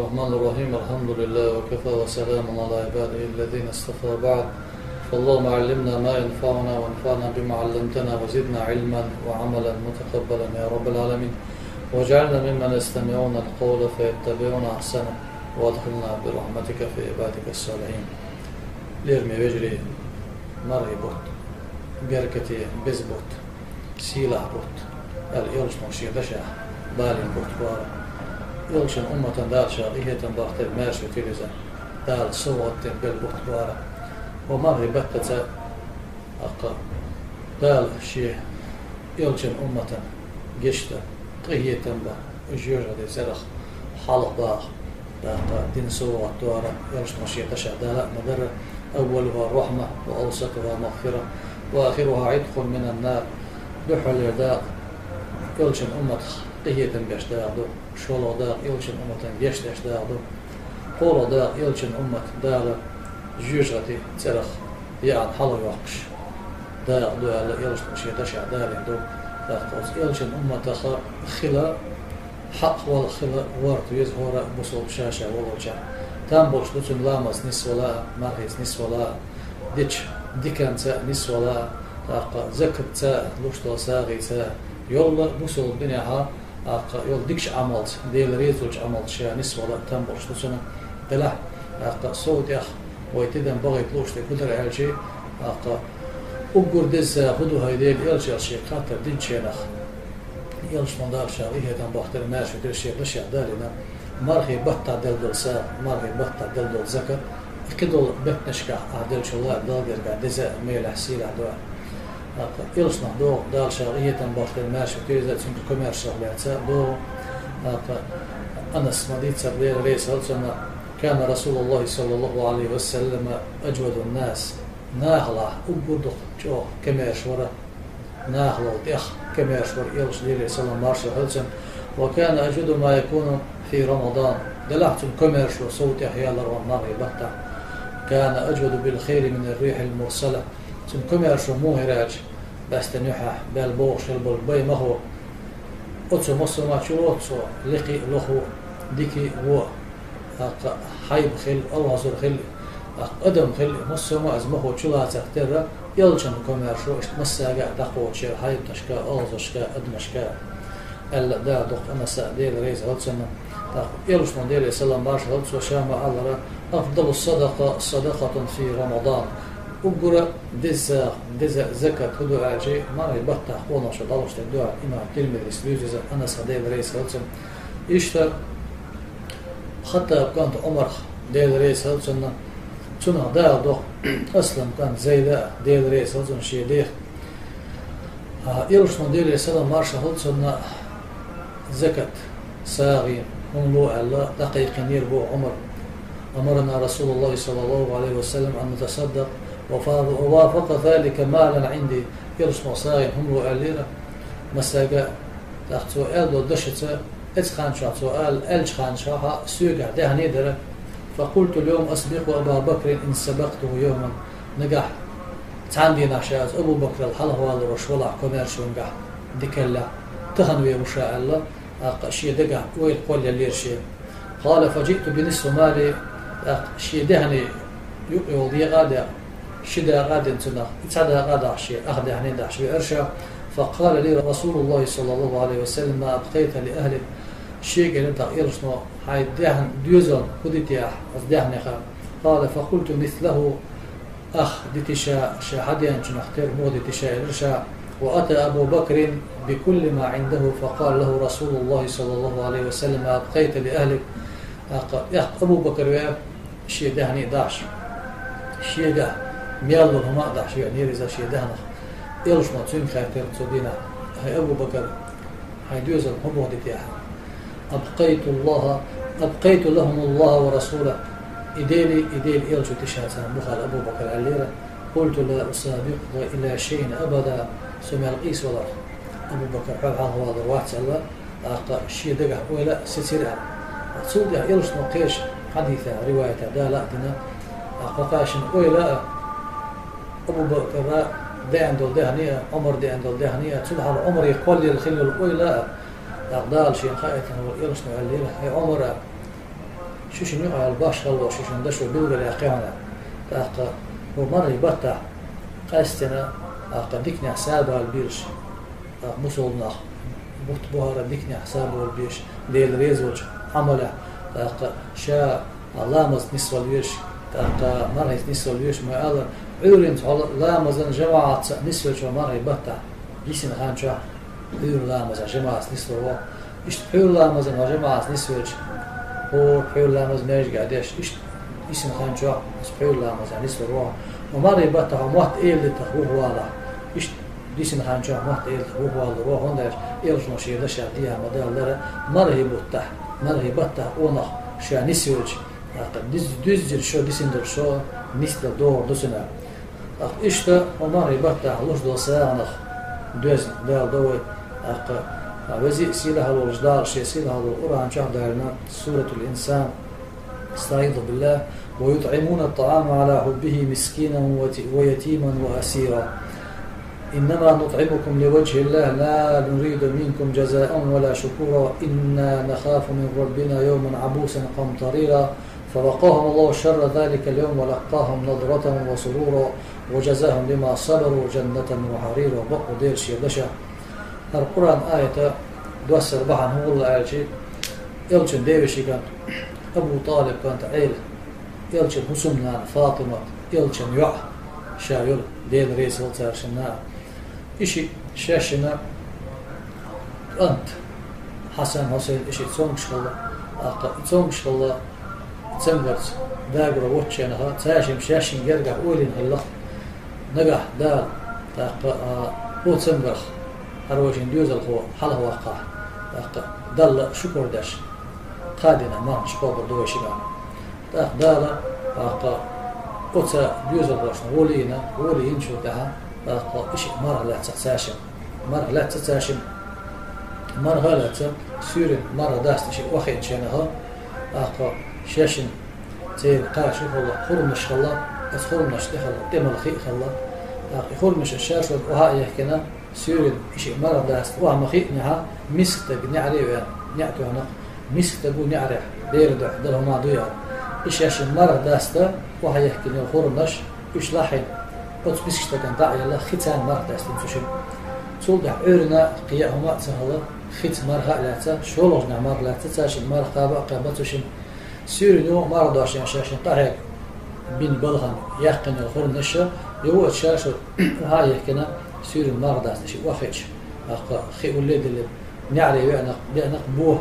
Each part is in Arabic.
الرحمن الرحيم. الحمد لله وكفى وسلام على عباده الذين اصطفى بعد. فاللهم علمنا ما ينفعنا وانفعنا بما علمتنا وزدنا علما وعملا متقبلا يا رب العالمين. واجعلنا ممن يستمعون القول فيتبعون أحسنه وادخلنا برحمتك في عبادك الصالحين. ليرمي وجري مرغي بوت بركتي بزبوت سيلة بوت الإرش مشي دشا بالين بوت بارا يلشن أمة دال شاقية ضغط الماشي تلزا دال صوت بالبوت بارا ومرغي بتتا أقا دال شيء يلشن أمة جشتا قهية تنبا جيوجة دي زرخ حلق باخ داقا دين صوت دوارا يلش مشي دشا دالا مدر أولها الرحمة وأوسطها مغفرة وآخرها عتق من النار دحل يداق يلشن أمة قهية بيش داقدو شولو داق يلشن أمة بيش داقدو قولو داق يلشن أمة دالا جيوجغتي ترخ يعني حلو يوقش داق دو يلش مشي دشع دالين دو داق يلشن أمة خلا حق والخلا ورد يزهور بصوب شاشة والوجع تامبولش دوتن لامس نس ولا مارهيس نس ولا ديتش ديكان تا نس ولا تاقا زكت تا لوشتو ساغي تا يولا بوصل الدنيا يول ديكش عملت ديل ريزوج عملت شا نس ولا تامبولش دوتن دلا تاقا صوت يخ ويتدن بغيت لوشتو كدر عالشي تاقا أقر دزا خدو هايديل يلشي الشي خاطر دين شينخ يلش مندار شاغيه تنبختر ماشي دير شي بشي دالنا مرغي بطة دلدل سا مرغي بطة دلدل زكر كدول بتنشكا عدل شلا دالجر قاعد دزا ميل حسيل عدوا يلصنا دو دال شاغية تنبختر ماشي تيزا تنك كوميرس شغلات دو أنس مديت سبلير ريس هلسنا كان رسول الله صلى الله عليه وسلم أجود الناس ناهلا أبودق جو كميرش ورا ناهلا ديخ كميرش ورا يلص ليلي صلى الله عليه وسلم وكان أجود ما يكون في رمضان دلعت الكمرش وصوت حيال الرمار بطع كان أجود بالخير من الريح المرسلة الكمرش موهراج بس تنيحة بالبوش البلبي مهو أتسو مصر ما تشوتسو لقي لخو ديكي و حيب خل الله زر خل أدم خل مصر ما أزمه تشلا تختار يلجن كمرشو مساجع دقوة شيء حيب تشكا ألزشكا أدمشكا ألا دا دق أنا سأديل ريز هلسنا يلوش من ديل سلام باش هلس وشام على أفضل الصدقة صدقة في رمضان وقرأ دزا زكاة هدو عجي ما يبطح قونا شو دلوش تدعى إمام تلميذ إسلوزيزا أنا سأديل ريز هلسنا إشتر حتى كانت عمر ديل ريز هلسنا تنا دا دق أصلا كان زيدا ديل ريز هلسنا شي ديخ يلوش من ديل سلام باش هلسنا زكاة ساغي هم لو على دقيق يربو عمر أمرنا رسول الله صلى الله عليه وسلم أن نتصدق ووافق ذلك مالا عندي يرسم ساغي هم لو علينا مساقا تحت سؤال ودشت اتخان شاء سؤال ألج خان شاء سيقع دهني درك فقلت اليوم أسبق أبا بكر إن سبقته يوما نقح تعندي ناشاز أبو بكر الحلح والرشولع كوميرش ونقح ديكلا تخنوي وشاء الله شيء دقة ويل قول يلير شيء قال فجئت بنصف مالي شيء دهني يقول غادا شدا غادا تنا تصدق غادا شيء أخذ يعني ده شيء أرشا فقال لي رسول الله صلى الله عليه وسلم ما أبقيت لأهلك شيء قال أنت إرسنا هاي دهن ديوزن خديت يا دهن خا قال فقلت مثله أخ دتشا شهادين نختار مود دتشا إرشا وأتى أبو بكر بكل ما عنده فقال له رسول الله صلى الله عليه وسلم أبقيت لأهلك يا أبو بكر يا شيء دهني داش شيء ده ميالو هما داش يعني رزا شيء دهنا إيش ما تسوين خير تودينا هاي أبو بكر هاي دوزن هم وديتيها أبقيت لهم الله ورسوله إديل إيش تشهد بخال أبو بكر عليرة قلت لا أسابق إلى شيء أبدا سمع القيس ولا أبو بكر حال هذا الواحد الله شيء دقة ولا ستيرها تصود يلش نقيش حديثة رواية دا لا دنا قاقاشن ولا أبو بكر ده عنده دهنية عمر ده عنده دهنية تصلح على عمر يقول لي الخل ولا أقدال شيء خائف هو يلش نعليه هي عمر شو شنو على الباش الله شو شنو ده شو بيلقى يقينا تاق ومرة يبتع قاستنا ديكني حسابها البيرش مصولنا بوت بوهر ديكني حسابه البيرش ديل ريزوج عمله تاق شاء لامز نسوى البيرش تاق مرة نسوى البيرش ما قال عورين لامزن جماعة نسوى شو مرة يبتع جيسنا خان شو عور لامز جماعة نسوى إيش عور لامزن وجماعة نسوى هو عور لامز ناجي قاعدش إيش اسم خان شو سبحان الله مثلا نسوى الروح ومرة يبتع موت إيه اللي تخوه والا إيش اسم خان شو موت إيه تخوه والا روح هندش إيش نشير ده شاديها مدار لره مرة يبتع أونخ شو نسويج دز شو دسندر شو نسل دور دسنا إيش ده ومرة يبتع لوش دوسانخ دوز دوي وزي سيلها الوجدار شيء سيلها القرآن شهر دارنا سورة الإنسان استعيذ بالله ويطعمون الطعام على حبه مسكينا ويتيما وأسيرا إنما نطعمكم لوجه الله لا نريد منكم جزاء ولا شكورا إنا نخاف من ربنا يوما عبوسا قمطريرا فوقاهم الله شر ذلك اليوم ولقاهم نضرة وسرورا وجزاهم بما صبروا جنة وحريرا بقوا دير شيردشا القرآن آية دوسر بحن هو الله آية يلشن ديبشي كان أبو طالب كانت عيلة يلشن حسننا فاطمة يلشن يع شايل ديل ريس والتارشنا إشي شاشنا أنت حسن حسين إشي تسونش الله تسونش الله تسنجرت داقر واتشنها تاشم شاشن جرقع أولين الله نجح دال هو تسنجرخ هروجين ديوز الخو حله وقع دل شكر داش قادنا ما شكوب دوي شبان دالا قطع ديوز الرشنا ولين شو تها إيش مرة لا تساشم مرة لا تسير مرة داست شيء واحد شنها شاشن تير قاش الله خرمش الله خرمش الله تمل خي الله خرمش الشاش وها يحكينا سير شيء مرة داست وهم خينها مسكت بنعري ونعتو هنا مسكت بو نعري دير ده ما ضيع إيش عشان مرة داسته وهي يحكي لي خورناش إيش لاحين قلت مسكت كان داعي الله ختان مرة داست تشوف صلح عرنا قياهما سهلا خت مرة لا شولجنا مرة لا تشين مرة قابة تشين سير نو مرة داشين عشان طاهر بين بلغم يحكي الخورناش يوت شاشة وهاي يحكينا سير مرة داست شيء واخيش خي ولد اللي نعري بأنا بوه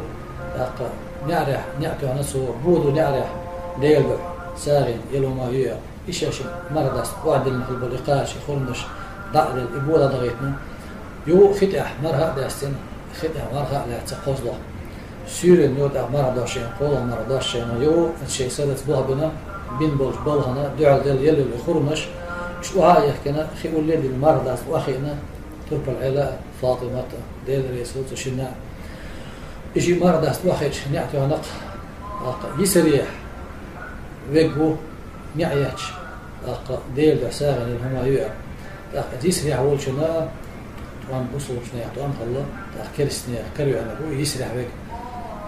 نعرح نعكو نسو بودو نعرح ديلو سارين يلو ما هي إيش مردس وعد المحل بالإقاش يخلنش ضعد الإبولة ضغيتنا يو ختح مرها داستين ختح مرها لا تقصده سير نود مرداشين قولا مرداشين يو الشيء سادت بها بنا بين بولج بلغنا دعال ديل يلو يخلنش شو هاي يحكينا خي ولد المردس واخينا ترب العلاء فاطمة ديل ريسوت شنا إجي مرة داست واحد نعتو نق يسريح وجهه نعيش ديل بساغن الهما يوع يسريح أول شنا طبعا بوصل شنا طبعا خلا كرسني كريو أنا هو يسريح وجه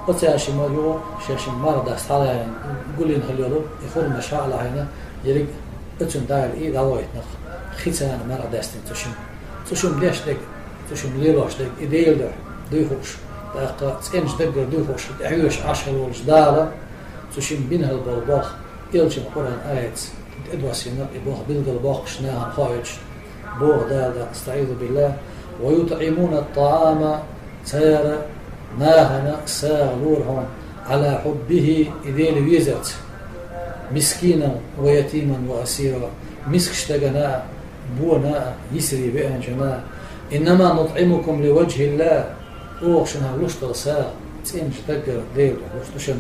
قتاش ما يو شاش مرة داست على يعني يقول لي نخليه يخون مشاع على هنا يريق أتون داير إيد عوايد نخ ختان مرة داستين تشم ليش دق تشم ليلوش دق إديل ده ديهوش تسأنج دقر دوفوش تعيش عشر والجدارة تشين بينها البرباخ يلجم قرآن آيات إدواسينا إبوخ بالقلباخ شناها خايج بوغ دادا استعيذ بالله ويطعمون الطعام سير ناهنا سالورهم على حبه إذيل ويزت مسكينا ويتيما وأسيرا مسكشتغنا بونا يسري بأن جنا إنما نطعمكم لوجه الله وشنها لوشتر ساعة تيمش تقر دير لوشتشن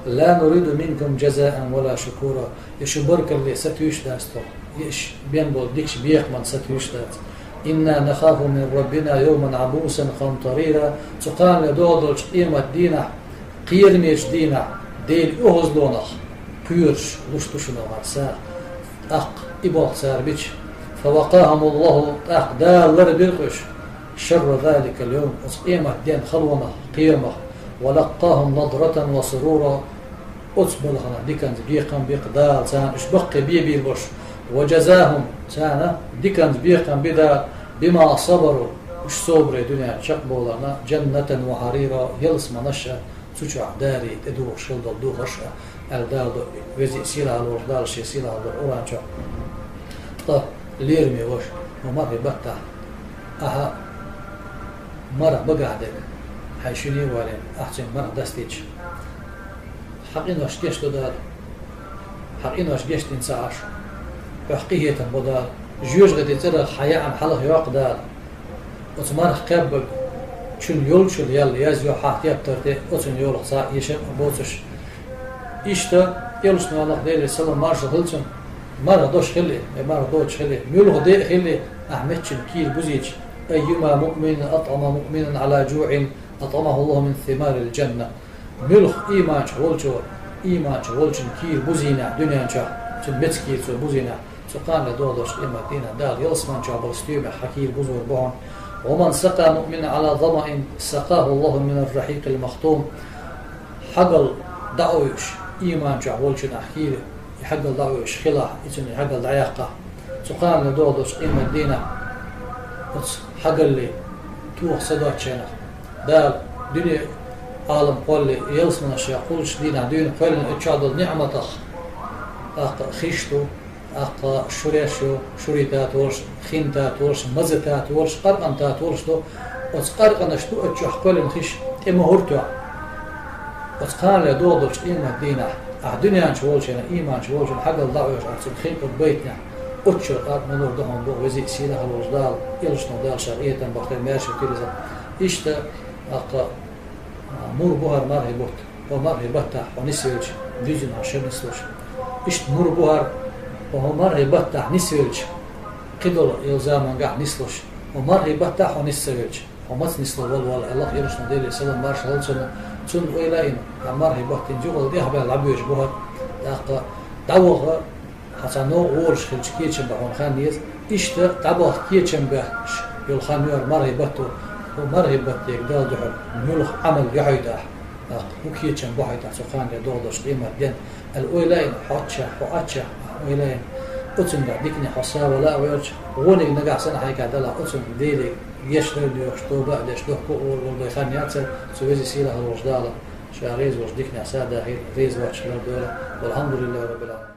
لا نريد منكم جزاء ولا شكورا يشبرك اللي ستوش داستو يش بينبول ديكش بيخمن ستوش داست إنا نخاف من ربنا يوما عبوسا قمطريرا تقال لدودل قيمة دينا قيرميش دينا ديل أهزلونخ بيرش لوشتشن وغرساء إبوغ ساربيش فوقاهم الله دال لربيرقش شر ذلك اليوم قيمة دين خلونا قيمة ولقاهم نظرة وسرورا أصبلها ديكنز بيقم بقدال سان إشبق بي البش وجزاهم سانا ديكنز بيقم بدا بما صبروا وش صبر دنيا شقبولنا جنة وحريرا يلس منشأ تشع داري تدو شلد دو غشة الدال وزي سيلا الوردال شي سيلا الأورانجا طه ليرمي وش ومر بتا أها مرة بقعدك حيشوني وارين أحسن مرة دستيج حقين وش جشت دار حقين وش جشت إنساعش وحقية بدار جوج غدي ترى حياة عن حلق يوق دار وتمر قبل شن يول شل يال ياز يو حاط يبترتي وتن يول صا يشم بوتش إشتا يلش نالله دير السلام مارش غلتن مرة دوش خلي مرة دوش خلي ميول غدي خلي أحمد كير بوزيج أيما مؤمن أطعم مؤمنا على جوع أطعمه الله من ثمار الجنة ملخ إيمان شغلشو إيمان شغلشن كير بوزينا دنيا شا تنبت كير شو بوزينا سقان لدودش إما دينا دار يلسمان شا بلستيوم حكير بوزور بون ومن سقى مؤمنا على ظمأ سقاه الله من الرحيق المختوم حقل دعوش إيمان شغلشن أحكير يحقل دعوش خلا يتن يحقل دعيقة سقان لدودش إما دينا حقل لي توخ صدات شنا دار دنيا عالم قولي يلسمنا الشيء قولش دينا دين قولنا اتشادل نعمة خيشتو شريشو شريتات ورش خينتات ورش مزتات ورش قرقنتات ورش دو وتقرقنشتو اتشو حقولن خيش اما هرتو وتقال لدودلش اما دينا دنيا شوالشنا ايمان شوالشنا حق الله يشعر خينك ببيتنا اتشو قرق منور دهم بو وزي سيلة الوجدال يلشنو دال شرقية بختر ماشي وكذا اشتا مور بوهر مرهبوت ومرهبتها ونسيوش ديجن عشان نسوش اشت مور بوهر وهو مرهبتها نسيوش قدر يلزاما قاع نسلوش ومرهبتها ونسيوش ومس نسلو والله الله يرشنا ديلي سلام مارش هلسنا تون ويلاين مرهبتين جوغل ديها بها العبيوش بوهر دعوغ حسنو ورش خلش كيتشن بحون خان نيز اشت دعوغ كيتشن بحش يلخان يور مرهبتو ومرهبت يقدر دحر ملخ عمل يعيده وكيتشن بحيته سخان يدودش قيمة دين الأولين حاتشا أولين أتم ديكني حصا ولا ويرش غوني نجح سنة هيك عدلا أتم ديلي يشتغل يشتغل بعد يشتغل والله خان يعتر سويزي سيلة الوجدالة شاريز وجديكني عسادة هي ريز واتش والحمد لله رب العالمين.